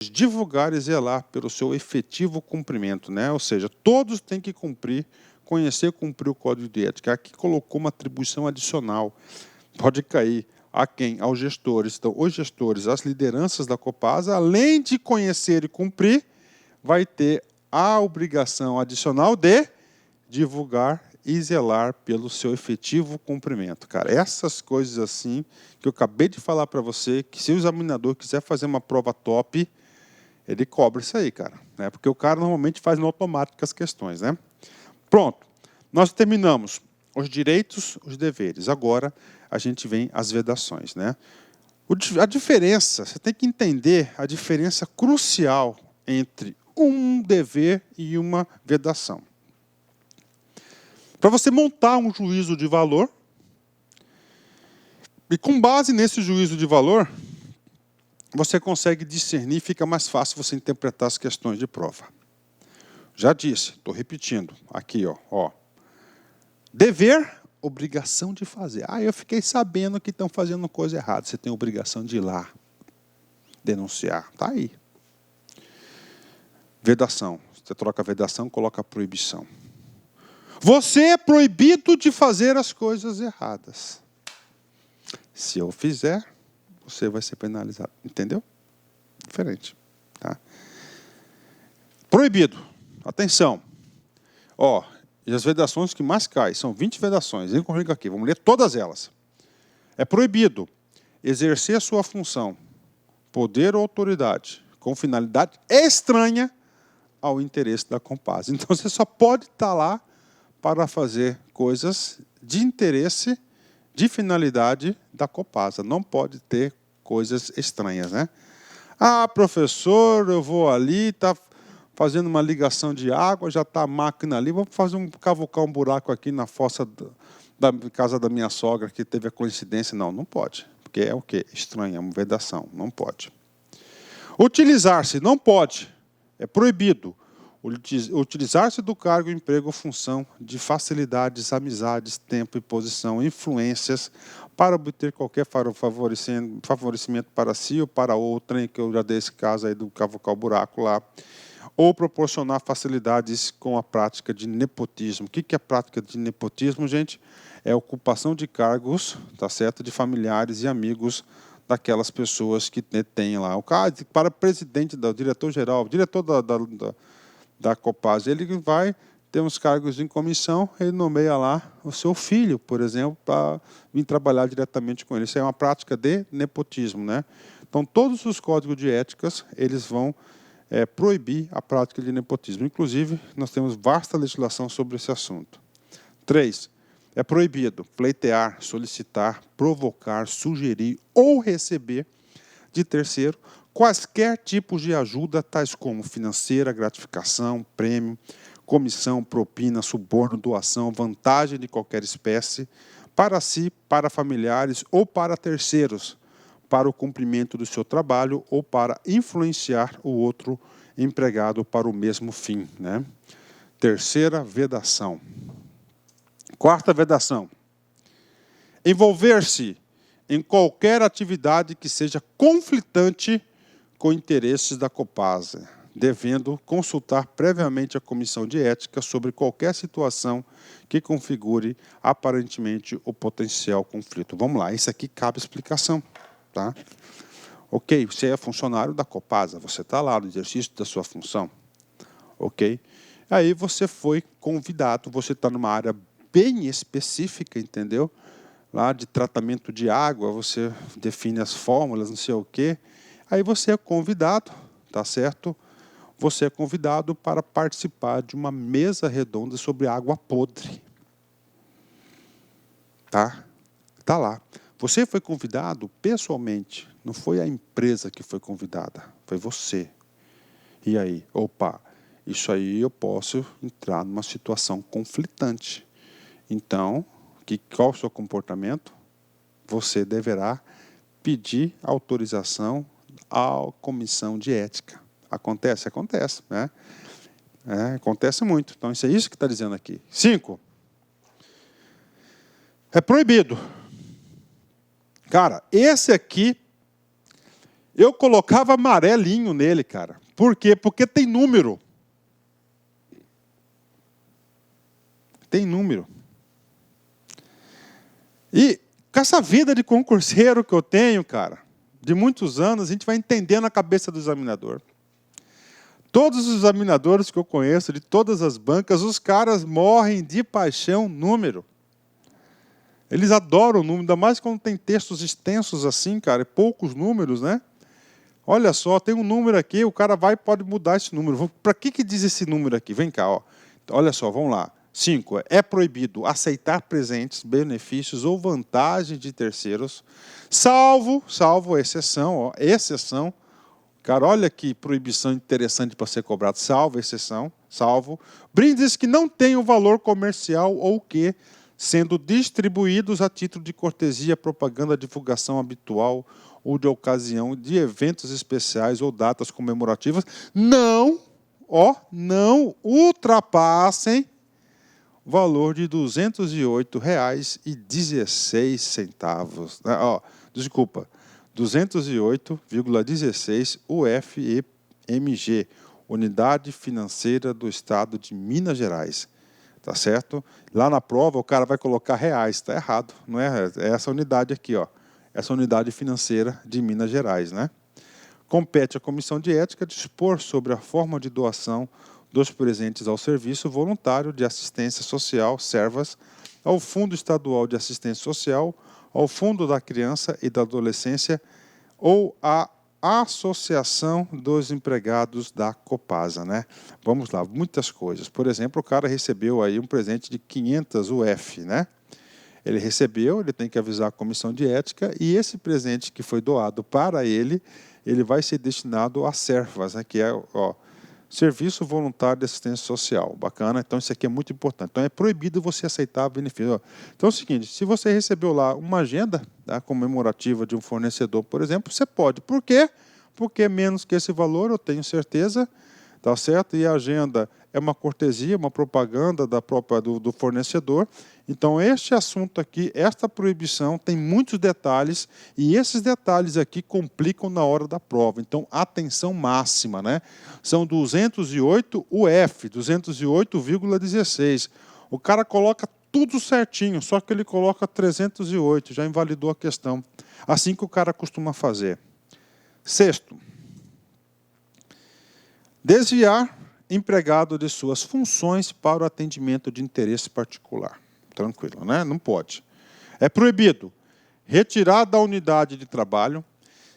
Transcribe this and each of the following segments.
divulgar e zelar pelo seu efetivo cumprimento, né? Ou seja, todos têm que cumprir, conhecer e cumprir o Código de Ética. Aqui colocou uma atribuição adicional. Pode cair a quem? Aos gestores. Então, os gestores, as lideranças da Copasa, além de conhecer e cumprir, vai ter a obrigação adicional de divulgar e zelar pelo seu efetivo cumprimento. Cara, essas coisas assim que eu acabei de falar para você, que se o examinador quiser fazer uma prova top, ele cobra isso aí, cara. Né? Porque o cara normalmente faz no automático as questões, né? Pronto. Nós terminamos os direitos, os deveres. Agora a gente vem às vedações, né? A diferença, você tem que entender a diferença crucial entre um dever e uma vedação. Para você montar um juízo de valor, e com base nesse juízo de valor, você consegue discernir, fica mais fácil você interpretar as questões de prova. Já disse, estou repetindo, aqui, ó. Dever, obrigação de fazer. Eu fiquei sabendo que estão fazendo coisa errada. Você tem a obrigação de ir lá, denunciar. Está aí. Vedação. Você troca a vedação, coloca a proibição. Você é proibido de fazer as coisas erradas. Se eu fizer, você vai ser penalizado. Entendeu? Diferente. Tá? Proibido. Atenção. E as vedações que mais caem, são 20 vedações. Vem comigo aqui, vamos ler todas elas. É proibido exercer a sua função, poder ou autoridade, com finalidade estranha ao interesse da Copasa. Então, você só pode estar lá para fazer coisas de interesse, de finalidade da Copasa. Não pode ter coisas estranhas, né? Professor, eu vou ali, está fazendo uma ligação de água, já está a máquina ali, vamos cavucar um buraco aqui na fossa da casa da minha sogra, que teve a coincidência. Não pode, porque é o quê? Estranho, é uma vedação, não pode. Utilizar-se, não pode, é proibido. Utilizar-se do cargo, emprego ou função de facilidades, amizades, tempo e posição, influências, para obter qualquer favorecimento para si ou para outrem, que eu já dei esse caso aí do cavucar o buraco lá, ou proporcionar facilidades com a prática de nepotismo. O que é a prática de nepotismo, gente? É a ocupação de cargos, tá certo, de familiares e amigos daquelas pessoas que têm lá. O caso para presidente, diretor-geral, diretor da Copasa, ele vai ter uns cargos em comissão, ele nomeia lá o seu filho, por exemplo, para vir trabalhar diretamente com ele. Isso é uma prática de nepotismo, né? Então, todos os códigos de éticas, eles vão proibir a prática de nepotismo. Inclusive, nós temos vasta legislação sobre esse assunto. 3. É proibido pleitear, solicitar, provocar, sugerir ou receber de terceiro quaisquer tipos de ajuda, tais como financeira, gratificação, prêmio, comissão, propina, suborno, doação, vantagem de qualquer espécie, para si, para familiares ou para terceiros, para o cumprimento do seu trabalho ou para influenciar o outro empregado para o mesmo fim, né? Terceira vedação. Quarta vedação. Envolver-se em qualquer atividade que seja conflitante com interesses da Copasa, devendo consultar previamente a Comissão de Ética sobre qualquer situação que configure aparentemente o potencial conflito. Vamos lá, isso aqui cabe explicação. Tá? Ok, você é funcionário da Copasa, você está lá no exercício da sua função. Ok? Aí você foi convidado, você está numa área bem específica, entendeu? Lá de tratamento de água, você define as fórmulas, não sei o quê. Aí você é convidado, tá certo? Você é convidado para participar de uma mesa redonda sobre água podre. Tá? Tá lá. Você foi convidado pessoalmente, não foi a empresa que foi convidada, foi você. E aí, isso aí eu posso entrar numa situação conflitante. Então, qual o seu comportamento? Você deverá pedir autorização à comissão de ética. Acontece? Acontece, né? Acontece muito. Então, isso é isso que está dizendo aqui. 5. É proibido. Cara, esse aqui, Eu colocava amarelinho nele, cara. Por quê? Porque tem número. Tem número. E com essa vida de concurseiro que eu tenho, cara, de muitos anos, a gente vai entendendo a cabeça do examinador. Todos os examinadores que eu conheço, de todas as bancas, os caras morrem de paixão número. Eles adoram o número, ainda mais quando tem textos extensos assim, cara, poucos números, né? Olha só, tem um número aqui, o cara vai e pode mudar esse número. Para que diz esse número aqui? Vem cá, ó. Olha só, vamos lá. 5. É proibido aceitar presentes, benefícios ou vantagens de terceiros, salvo exceção, ó, exceção. Cara, olha que proibição interessante para ser cobrado. Salvo exceção, brindes que não tenham valor comercial ou que, sendo distribuídos a título de cortesia, propaganda, divulgação habitual ou de ocasião de eventos especiais ou datas comemorativas, não ultrapassem o valor de R$ 208,16. Desculpa, 208,16 UFMG, Unidade Financeira do Estado de Minas Gerais. Tá certo? Lá na prova o cara vai colocar reais, está errado. Não é essa unidade aqui, ó. Essa unidade financeira de Minas Gerais, né? Compete à Comissão de Ética dispor sobre a forma de doação dos presentes ao Serviço Voluntário de Assistência Social, SERVAS, ao Fundo Estadual de Assistência Social, ao Fundo da Criança e da Adolescência ou à Associação dos Empregados da Copasa, né? Vamos lá, muitas coisas. Por exemplo, o cara recebeu aí um presente de 500 UF, né? Ele recebeu, ele tem que avisar a Comissão de Ética e esse presente que foi doado para ele, ele vai ser destinado a SERVAS, né? Que é, ó, Serviço Voluntário de Assistência Social. Bacana? Então, isso aqui é muito importante. Então, é proibido você aceitar benefício. Então, é o seguinte, se você recebeu lá uma agenda, tá, comemorativa de um fornecedor, por exemplo, você pode. Por quê? Porque é menos que esse valor, eu tenho certeza, tá certo? E a agenda é uma cortesia, uma propaganda do fornecedor. Então, este assunto aqui, esta proibição, tem muitos detalhes, e esses detalhes aqui complicam na hora da prova. Então, atenção máxima, né? São 208 UF, 208,16. O cara coloca tudo certinho, só que ele coloca 308, já invalidou a questão. Assim que o cara costuma fazer. 6º, desviar empregado de suas funções para o atendimento de interesse particular. Tranquilo, né? Não pode. É proibido retirar da unidade de trabalho,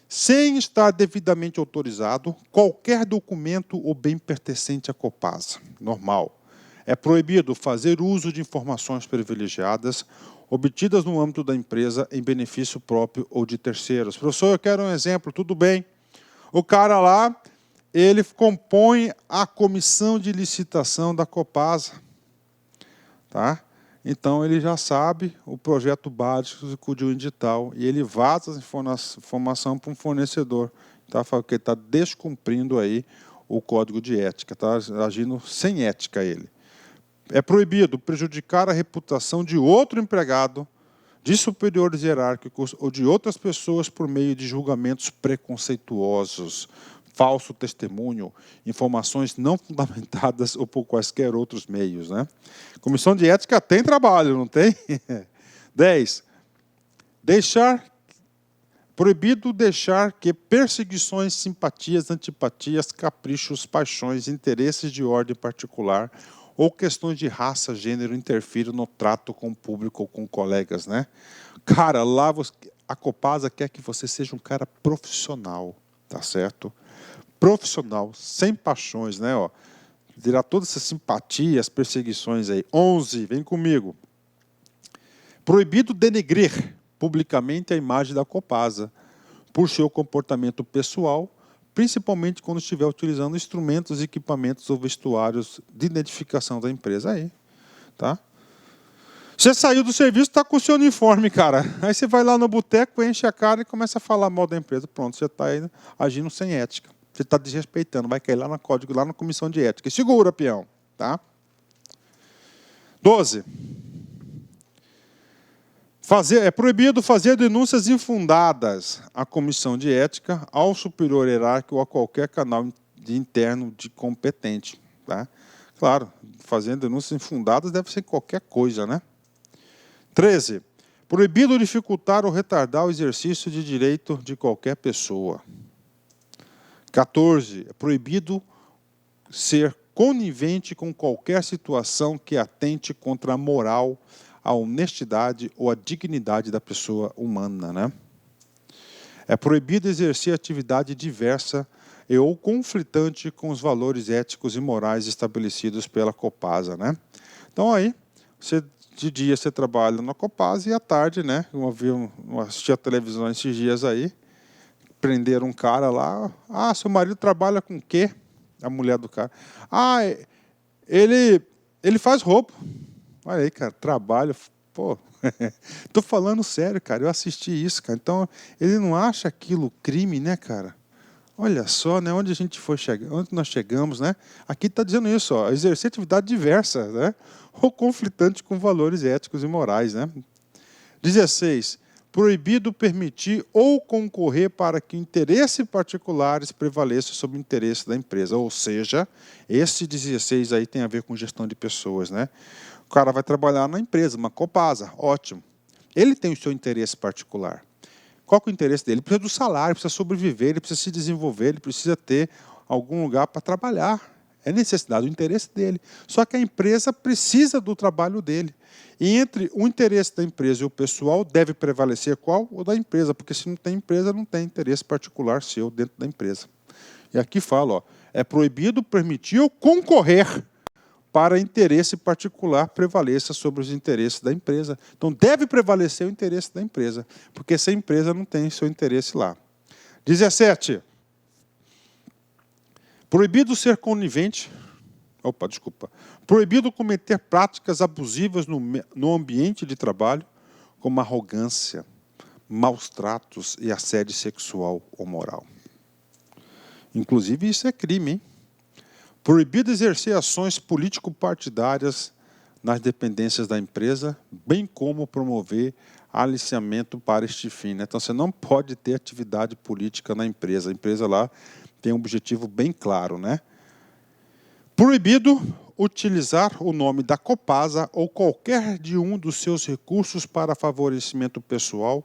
sem estar devidamente autorizado, qualquer documento ou bem pertencente à Copasa. Normal. É proibido fazer uso de informações privilegiadas obtidas no âmbito da empresa em benefício próprio ou de terceiros. Professor, eu quero um exemplo, tudo bem. O cara lá, ele compõe a comissão de licitação da Copasa. Tá? Então, ele já sabe o projeto básico de um edital e ele vaza essa informação para um fornecedor, tá? Porque está descumprindo aí o código de ética, está agindo sem ética ele. É proibido prejudicar a reputação de outro empregado, de superiores hierárquicos ou de outras pessoas por meio de julgamentos preconceituosos, falso testemunho, informações não fundamentadas ou por quaisquer outros meios, né? Comissão de Ética tem trabalho, não tem? 10. Proibido deixar que perseguições, simpatias, antipatias, caprichos, paixões, interesses de ordem particular ou questões de raça, gênero interfiram no trato com o público ou com colegas, né? Cara, lá a Copasa quer que você seja um cara profissional, tá certo? Profissional, sem paixões, né? Ó, dirá todas essas simpatias, perseguições aí. 11, vem comigo. Proibido denegrir publicamente a imagem da Copasa por seu comportamento pessoal, principalmente quando estiver utilizando instrumentos, equipamentos ou vestuários de identificação da empresa. Aí, tá? Você saiu do serviço, está com o seu uniforme, cara. Aí você vai lá no boteco, enche a cara e começa a falar mal da empresa. Pronto, você está agindo sem ética. Você está desrespeitando, vai cair lá no código, lá na comissão de ética. E segura, peão. Tá? 12. É proibido fazer denúncias infundadas à comissão de ética, ao superior hierárquico ou a qualquer canal interno de competente. Tá? Claro, fazer denúncias infundadas deve ser qualquer coisa, né? 13. Proibido dificultar ou retardar o exercício de direito de qualquer pessoa. 14. É proibido ser conivente com qualquer situação que atente contra a moral, a honestidade ou a dignidade da pessoa humana, né? É proibido exercer atividade diversa e ou conflitante com os valores éticos e morais estabelecidos pela Copasa, né? Então aí, de dia você trabalha na Copasa e à tarde, né? Eu assisti a televisão esses dias aí, prenderam um cara lá. Ah, seu marido trabalha com o quê? A mulher do cara. Ah, ele faz roupa. Olha aí, cara, trabalho. Pô, tô falando sério, cara. Eu assisti isso, cara. Então, ele não acha aquilo crime, né, cara? Olha só, né? Onde a gente foi chegar, onde nós chegamos, né? Aqui está dizendo isso, ó, exercer atividade diversa, né? Ou conflitante com valores éticos e morais, né? 16. Proibido permitir ou concorrer para que interesses particulares prevaleçam sobre o interesse da empresa. Ou seja, esse 16 aí tem a ver com gestão de pessoas, né? O cara vai trabalhar na empresa, uma Copasa, ótimo. Ele tem o seu interesse particular. Qual que é o interesse dele? Ele precisa do salário, precisa sobreviver, ele precisa se desenvolver, ele precisa ter algum lugar para trabalhar. É necessidade, o interesse dele. Só que a empresa precisa do trabalho dele. E entre o interesse da empresa e o pessoal, deve prevalecer qual? O da empresa, porque se não tem empresa, não tem interesse particular seu dentro da empresa. E aqui fala, ó, é proibido permitir ou concorrer para interesse particular prevaleça sobre os interesses da empresa. Então, deve prevalecer o interesse da empresa, porque se a empresa não tem seu interesse lá. 17. Proibido ser conivente. Proibido cometer práticas abusivas no ambiente de trabalho, como arrogância, maus tratos e assédio sexual ou moral. Inclusive, isso é crime, hein? Proibido exercer ações político-partidárias nas dependências da empresa, bem como promover aliciamento para este fim, né? Então, você não pode ter atividade política na empresa. A empresa lá tem um objetivo bem claro, né? Proibido utilizar o nome da Copasa ou qualquer de um dos seus recursos para favorecimento pessoal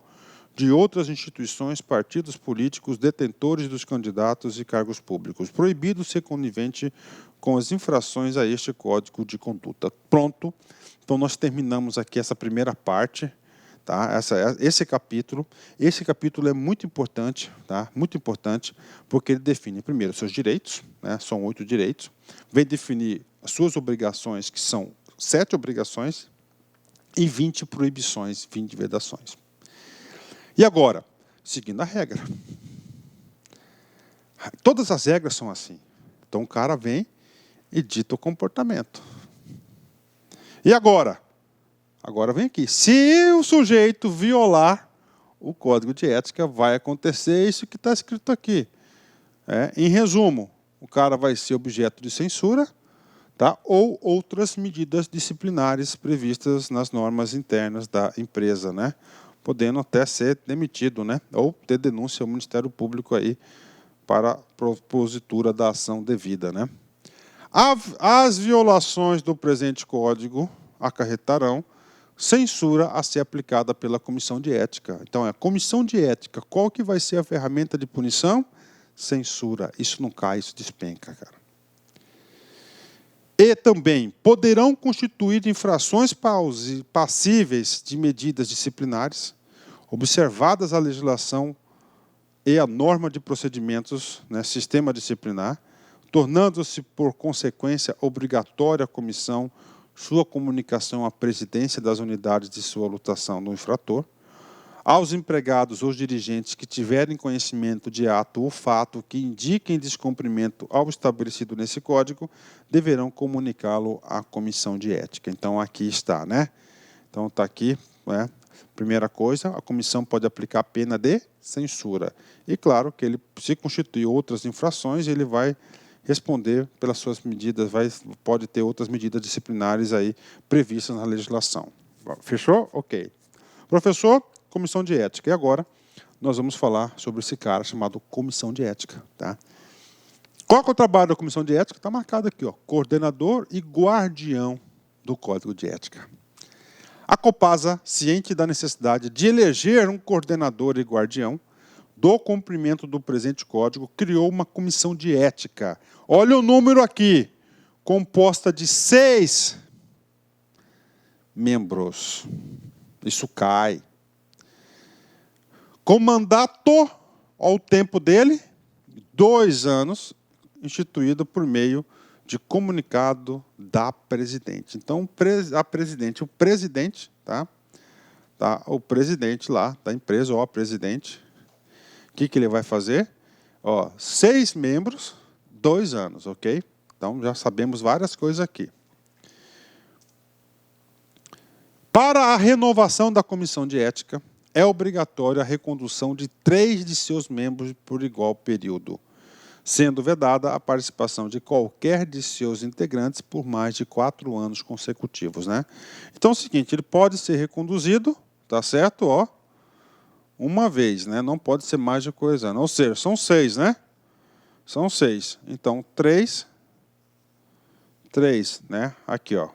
de outras instituições, partidos políticos, detentores dos candidatos e cargos públicos. Proibido ser conivente com as infrações a este Código de Conduta. Pronto. Então, nós terminamos aqui essa primeira parte. Tá? Esse capítulo é muito importante, tá? Muito importante, porque ele define, primeiro, seus direitos, né? São 8 direitos, vem definir as suas obrigações, que são 7 obrigações, e 20 proibições, 20 vedações. E agora, seguindo a regra. Todas as regras são assim. Então, o cara vem e dita o comportamento. E agora? Agora vem aqui. Se o sujeito violar o código de ética, vai acontecer isso que está escrito aqui. Em resumo, o cara vai ser objeto de censura, tá? Ou outras medidas disciplinares previstas nas normas internas da empresa, né? Podendo até ser demitido, né? Ou ter denúncia ao Ministério Público aí para propositura da ação devida, né? As violações do presente código acarretarão censura a ser aplicada pela Comissão de Ética. Então, a Comissão de Ética, qual que vai ser a ferramenta de punição? Censura. Isso não cai, isso despenca, cara. E também poderão constituir infrações passíveis de medidas disciplinares, observadas a legislação e a norma de procedimentos, né, sistema disciplinar, tornando-se, por consequência, obrigatória a comissão sua comunicação à presidência das unidades de sua lotação do infrator, aos empregados ou dirigentes que tiverem conhecimento de ato ou fato que indiquem descumprimento ao estabelecido nesse código, deverão comunicá-lo à comissão de ética. Então, aqui está, né? Então, está aqui, né? Primeira coisa, a comissão pode aplicar pena de censura. E, claro, que ele, se constituir outras infrações, ele vai responder pelas suas medidas, pode ter outras medidas disciplinares aí previstas na legislação. Fechou? Ok. Professor, comissão de ética. E agora nós vamos falar sobre esse cara chamado comissão de ética. Tá? Qual que é o trabalho da comissão de ética? Está marcado aqui, ó, coordenador e guardião do Código de Ética. A Copasa, ciente da necessidade de eleger um coordenador e guardião do cumprimento do presente código, criou uma comissão de ética. Olha o número aqui, composta de 6 membros. Isso cai. Com mandato ao tempo dele, 2 anos, instituído por meio de comunicado da presidente. Então, o presidente, tá? O presidente lá da empresa, ó, presidente, o que ele vai fazer? Ó, 6 membros, 2 anos, ok? Então, já sabemos várias coisas aqui. Para a renovação da comissão de ética, é obrigatória a recondução de 3 de seus membros por igual período, sendo vedada a participação de qualquer de seus integrantes por mais de 4 anos consecutivos, né? Então é o seguinte, ele pode ser reconduzido, tá certo? Ó, uma vez, né? Não pode ser mais de coisa, ou seja, são 6, né? São 6. Então, 3, né? Aqui, ó.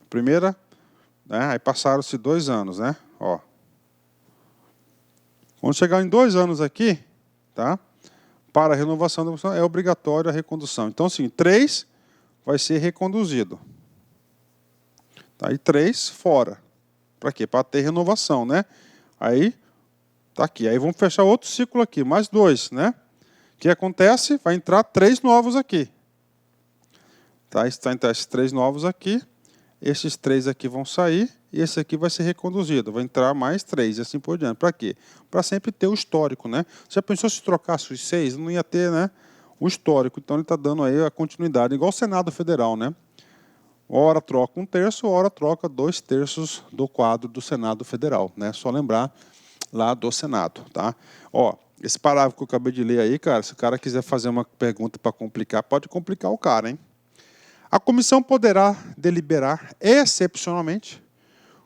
Primeira, né? Aí passaram-se 2 anos, né? Ó. Quando chegar em 2 anos aqui, tá? Para a renovação da comissão é obrigatória a recondução. Então, assim, 3 vai ser reconduzido. Tá? E 3 fora. Para quê? Para ter renovação, né? Aí, tá aqui. Aí vamos fechar outro ciclo aqui, mais 2, né? O que acontece? Vai entrar 3 novos aqui. Tá? Está entrar esses 3 novos aqui. Esses 3 aqui vão sair. E esse aqui vai ser reconduzido. Vai entrar mais 3 e assim por diante. Para quê? Para sempre ter o histórico, né? Você já pensou se trocasse os 6? Não ia ter, né, o histórico. Então ele está dando aí a continuidade. Igual o Senado Federal, né? Ora troca 1/3, ora troca 2/3 do quadro do Senado Federal, né? Só lembrar lá do Senado, tá? Ó, esse parágrafo que eu acabei de ler aí, cara, se o cara quiser fazer uma pergunta para complicar, pode complicar o cara, hein? A comissão poderá deliberar excepcionalmente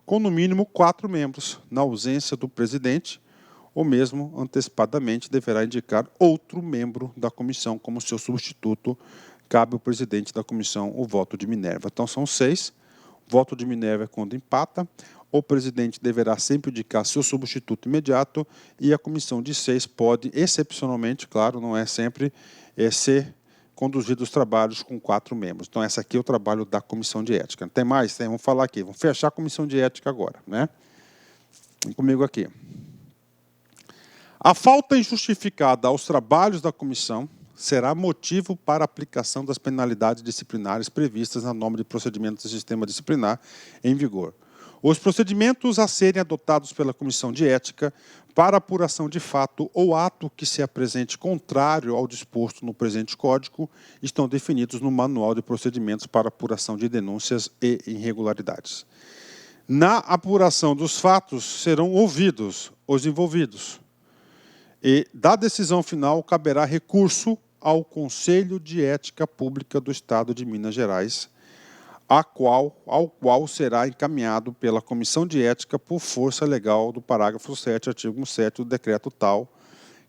com no mínimo 4 membros, na ausência do presidente, ou mesmo antecipadamente deverá indicar outro membro da comissão como seu substituto. Cabe ao presidente da comissão o voto de Minerva. Então são 6. Voto de Minerva é quando empata. O presidente deverá sempre indicar seu substituto imediato e a comissão de 6 pode, excepcionalmente, claro, não é sempre, ser conduzir os trabalhos com 4 membros. Então, esse aqui é o trabalho da comissão de ética. Tem mais? Tem, vamos falar aqui. Vamos fechar a comissão de ética agora, né? Vem comigo aqui. A falta injustificada aos trabalhos da comissão será motivo para a aplicação das penalidades disciplinares previstas na norma de procedimentos do sistema disciplinar em vigor. Os procedimentos a serem adotados pela comissão de ética para apuração de fato ou ato que se apresente contrário ao disposto no presente Código estão definidos no Manual de Procedimentos para Apuração de Denúncias e Irregularidades. Na apuração dos fatos serão ouvidos os envolvidos e, da decisão final, caberá recurso ao Conselho de Ética Pública do Estado de Minas Gerais, ao qual será encaminhado pela Comissão de Ética por força legal do parágrafo 7, artigo 7 do decreto tal,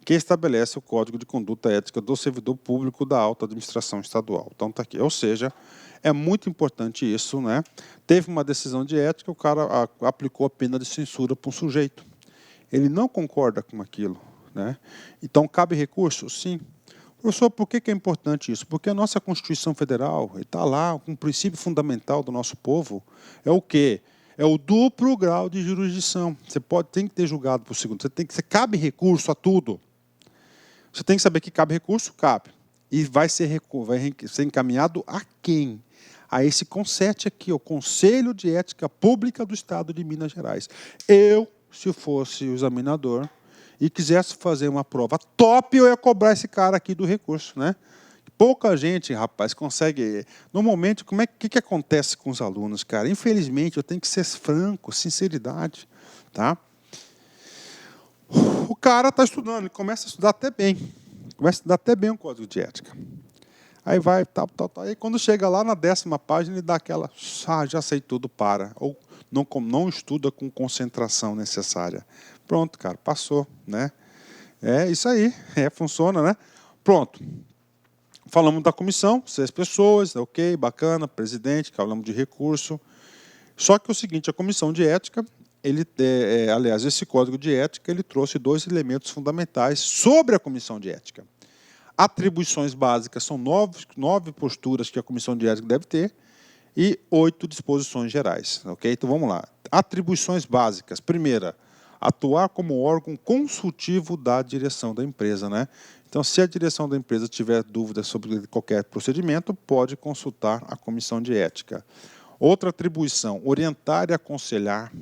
que estabelece o Código de Conduta Ética do Servidor Público da Alta Administração Estadual. Então, está aqui. Ou seja, é muito importante isso, né? Teve uma decisão de ética, o cara aplicou a pena de censura para um sujeito. Ele não concorda com aquilo, né? Então, cabe recurso? Sim. Professor, por que é importante isso? Porque a nossa Constituição Federal está lá, um princípio fundamental do nosso povo é o quê? É o duplo grau de jurisdição. Você tem que ter julgado por segundo. Você cabe recurso a tudo. Você tem que saber que cabe recurso? Cabe. E vai ser encaminhado a quem? A esse CONSET aqui, o Conselho de Ética Pública do Estado de Minas Gerais. Eu, se fosse o examinador, e quisesse fazer uma prova top, eu ia cobrar esse cara aqui do recurso, né? Pouca gente, rapaz, consegue... Normalmente, que acontece com os alunos, cara? Infelizmente, eu tenho que ser franco, sinceridade, tá? O cara está estudando, ele começa a estudar até bem. Começa a estudar até bem o Código de Ética. Aí vai, tal. Aí quando chega lá na 10ª página, ele dá aquela... já sei tudo, para. Ou não estuda com concentração necessária. Pronto, cara, passou, né? É isso aí, funciona, né? Pronto. Falamos da comissão, 6 pessoas, ok, bacana, presidente, falamos de recurso. Só que é o seguinte, a comissão de ética, aliás, esse código de ética, ele trouxe 2 elementos fundamentais sobre a comissão de ética. Atribuições básicas são 9 posturas que a comissão de ética deve ter e 8 disposições gerais, ok? Então vamos lá. Atribuições básicas. Primeira, atuar como órgão consultivo da direção da empresa, né? Então, se a direção da empresa tiver dúvidas sobre qualquer procedimento, pode consultar a comissão de ética. Outra atribuição, orientar e aconselhar,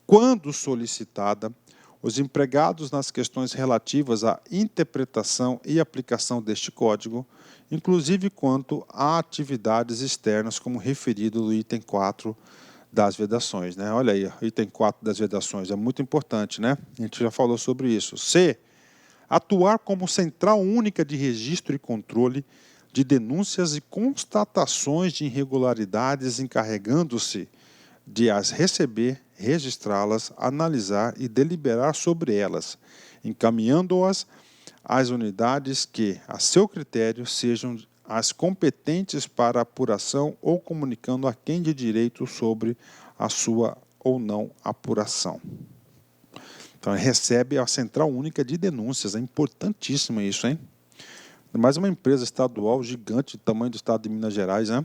quando solicitada, os empregados nas questões relativas à interpretação e aplicação deste código, inclusive quanto a atividades externas, como referido no item 4 das vedações, né? Olha aí, item 4 das vedações, é muito importante, né? A gente já falou sobre isso. C, atuar como central única de registro e controle de denúncias e constatações de irregularidades, encarregando-se de as receber, registrá-las, analisar e deliberar sobre elas, encaminhando-as às unidades que, a seu critério, sejam as competentes para apuração ou comunicando a quem de direito sobre a sua ou não apuração. Então, recebe a Central Única de Denúncias. É importantíssimo isso, hein? Mais uma empresa estadual gigante, do tamanho do estado de Minas Gerais, né?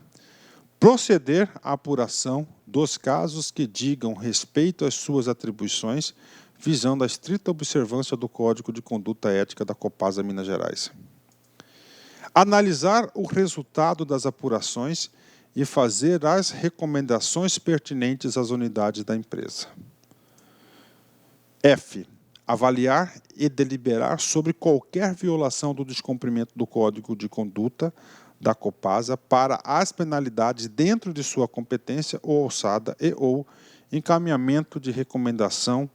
Proceder à apuração dos casos que digam respeito às suas atribuições, visando a estrita observância do Código de Conduta Ética da Copasa Minas Gerais. Analisar o resultado das apurações e fazer as recomendações pertinentes às unidades da empresa. F. Avaliar e deliberar sobre qualquer violação do descumprimento do Código de Conduta da Copasa para as penalidades dentro de sua competência ou alçada ou encaminhamento de recomendação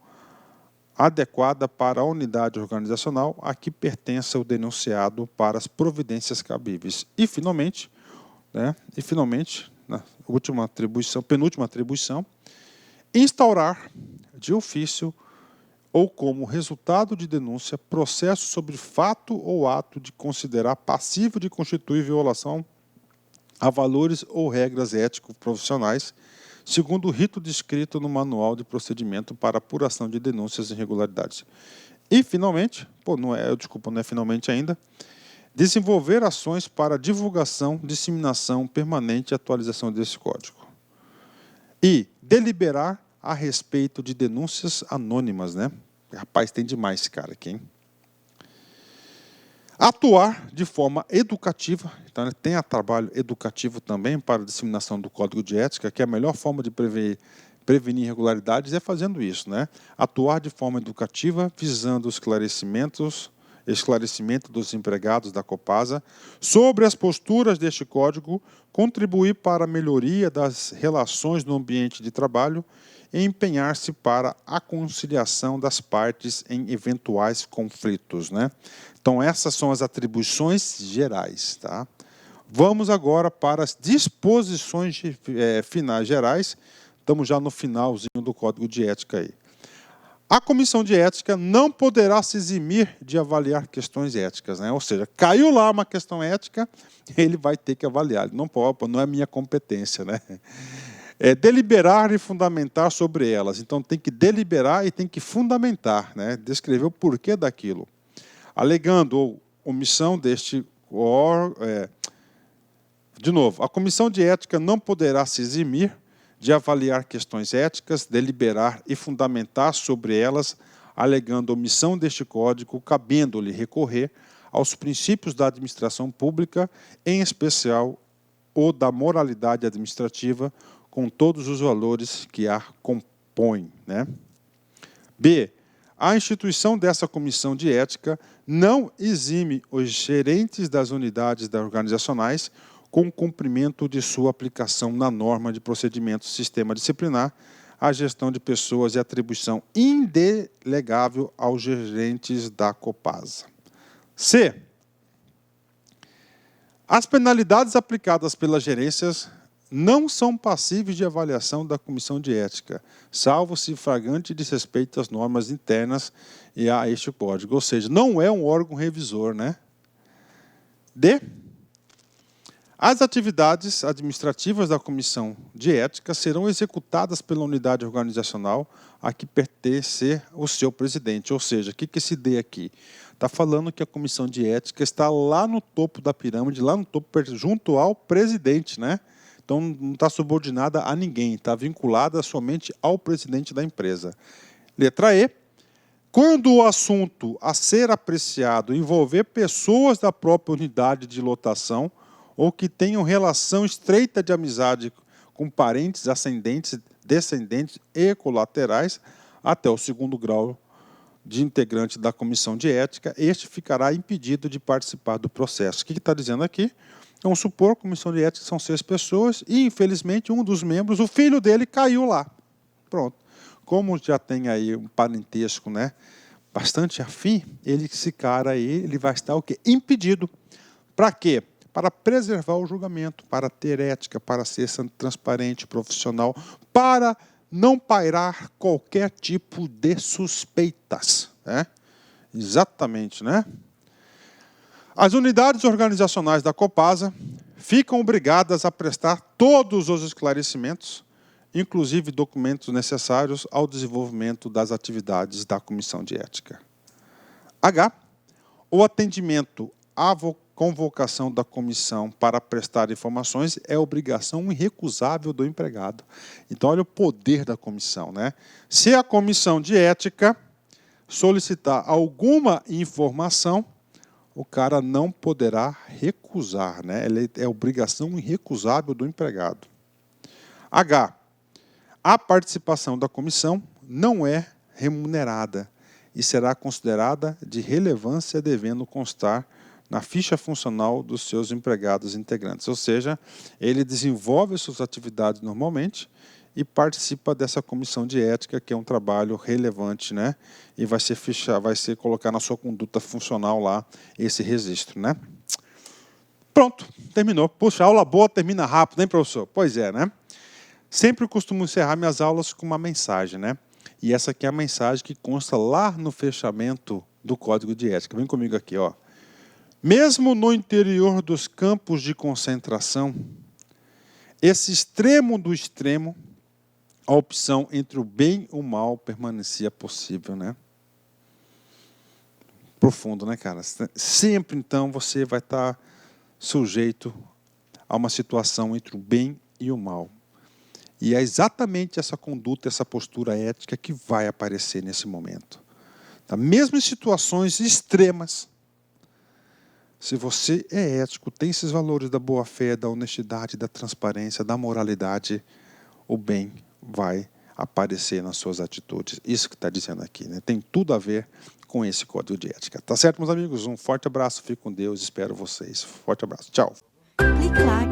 adequada para a unidade organizacional a que pertença o denunciado para as providências cabíveis. E, finalmente, na última atribuição, penúltima atribuição, instaurar de ofício ou como resultado de denúncia, processo sobre fato ou ato de considerar passivo de constituir violação a valores ou regras ético-profissionais, segundo o rito descrito no Manual de Procedimento para Apuração de Denúncias e Irregularidades. E, finalmente, não é finalmente ainda, desenvolver ações para divulgação, disseminação permanente e atualização desse código. E deliberar a respeito de denúncias anônimas, né? Rapaz, tem demais esse cara aqui, hein? Atuar de forma educativa, então tem trabalho educativo também para a disseminação do Código de Ética, que é a melhor forma de prevenir irregularidades é fazendo isso, né? Atuar de forma educativa, visando o esclarecimento dos empregados da Copasa sobre as posturas deste código, contribuir para a melhoria das relações no ambiente de trabalho e empenhar-se para a conciliação das partes em eventuais conflitos, né? Então, essas são as atribuições gerais, tá? Vamos agora para as disposições finais gerais. Estamos já no finalzinho do Código de Ética aí. A Comissão de Ética não poderá se eximir de avaliar questões éticas, né? Ou seja, caiu lá uma questão ética, ele vai ter que avaliar. Ele não pode, não é minha competência, né? Deliberar e fundamentar sobre elas. Então, tem que deliberar e tem que fundamentar, né? Descrever o porquê daquilo. Alegando omissão deste... De novo, a Comissão de Ética não poderá se eximir de avaliar questões éticas, deliberar e fundamentar sobre elas, alegando omissão deste código, cabendo-lhe recorrer aos princípios da administração pública, em especial o da moralidade administrativa, com todos os valores que a compõem, né? B. A instituição dessa comissão de ética não exime os gerentes das unidades organizacionais com o cumprimento de sua aplicação na norma de procedimento sistema disciplinar, a gestão de pessoas e atribuição indelegável aos gerentes da Copasa. C. As penalidades aplicadas pelas gerências não são passíveis de avaliação da comissão de ética, salvo se flagrante desrespeito às normas internas e a este código. Ou seja, não é um órgão revisor, né? D. As atividades administrativas da comissão de ética serão executadas pela unidade organizacional a que pertence o seu presidente. Ou seja, o que esse D aqui? Está falando que a comissão de ética está lá no topo da pirâmide, lá no topo, junto ao presidente, né? Então, não está subordinada a ninguém, está vinculada somente ao presidente da empresa. Letra E. Quando o assunto a ser apreciado envolver pessoas da própria unidade de lotação ou que tenham relação estreita de amizade com parentes, ascendentes, descendentes e colaterais, até o 2º grau de integrante da comissão de ética, este ficará impedido de participar do processo. O que está dizendo aqui? Vamos supor que a comissão de ética são 6 pessoas e, infelizmente, um dos membros, o filho dele, caiu lá. Pronto. Como já tem aí um parentesco, né, bastante afim, esse cara aí ele vai estar o quê? Impedido. Para quê? Para preservar o julgamento, para ter ética, para ser transparente, profissional, para não pairar qualquer tipo de suspeitas. Né? Exatamente, né? As unidades organizacionais da Copasa ficam obrigadas a prestar todos os esclarecimentos, inclusive documentos necessários ao desenvolvimento das atividades da Comissão de Ética. H. O atendimento à convocação da comissão para prestar informações é obrigação irrecusável do empregado. Então, olha o poder da comissão, né? Se a Comissão de Ética solicitar alguma informação, o cara não poderá recusar, né? É obrigação irrecusável do empregado. H. A participação da comissão não é remunerada e será considerada de relevância devendo constar na ficha funcional dos seus empregados integrantes. Ou seja, ele desenvolve suas atividades normalmente e participa dessa comissão de ética, que é um trabalho relevante, né? E vai ser colocar na sua conduta funcional lá esse registro, né? Pronto, terminou. Puxa, aula boa termina rápido, hein, professor? Pois é, né? Sempre costumo encerrar minhas aulas com uma mensagem, né? E essa aqui é a mensagem que consta lá no fechamento do Código de Ética. Vem comigo aqui, ó. Mesmo no interior dos campos de concentração, esse extremo do extremo, a opção entre o bem e o mal permanecia possível, né? Profundo, né, cara? Sempre, então, você vai estar sujeito a uma situação entre o bem e o mal. E é exatamente essa conduta, essa postura ética que vai aparecer nesse momento. Tá? Mesmo em situações extremas, se você é ético, tem esses valores da boa-fé, da honestidade, da transparência, da moralidade, o bem vai aparecer nas suas atitudes. Isso que está dizendo aqui, né? Tem tudo a ver com esse código de ética. Tá certo, meus amigos? Um forte abraço, fique com Deus, espero vocês. Forte abraço, tchau. Clique like.